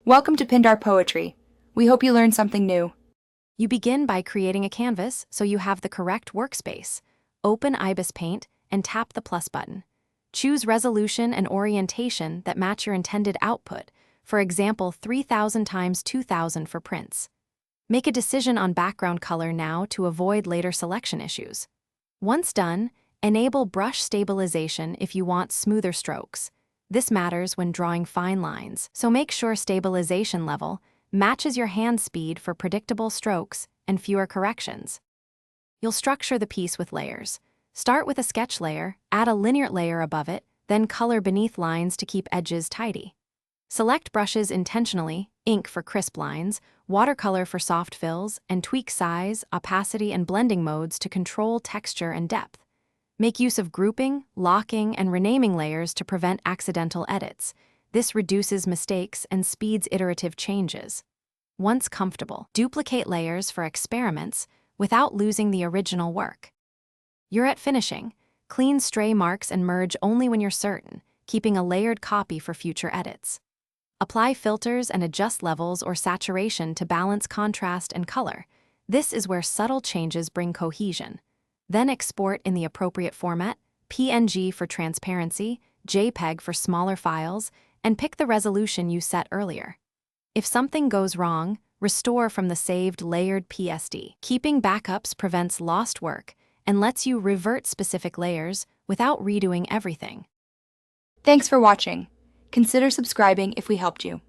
Welcome to Pindar Poetry. We hope you learned something new. You begin by creating a canvas so you have the correct workspace. Open Ibis Paint and tap the plus button. Choose resolution and orientation that match your intended output, for example 3000 times 2000 for prints. Make a decision on background color now to avoid later selection issues. Once done, enable brush stabilization if you want smoother strokes. This matters when drawing fine lines, so make sure stabilization level matches your hand speed for predictable strokes and fewer corrections. You'll structure the piece with layers. Start with a sketch layer, add a linear layer above it, then color beneath lines to keep edges tidy. Select brushes intentionally, ink for crisp lines, watercolor for soft fills, and tweak size, opacity, and blending modes to control texture and depth. Make use of grouping, locking, and renaming layers to prevent accidental edits. This reduces mistakes and speeds iterative changes. Once comfortable, duplicate layers for experiments without losing the original work. You're at finishing. Clean stray marks and merge only when you're certain, keeping a layered copy for future edits. Apply filters and adjust levels or saturation to balance contrast and color. This is where subtle changes bring cohesion. Then export in the appropriate format, PNG for transparency, JPEG for smaller files, and pick the resolution you set earlier. If something goes wrong, restore from the saved layered PSD. Keeping backups prevents lost work and lets you revert specific layers without redoing everything. Thanks for watching. Consider subscribing if we helped you.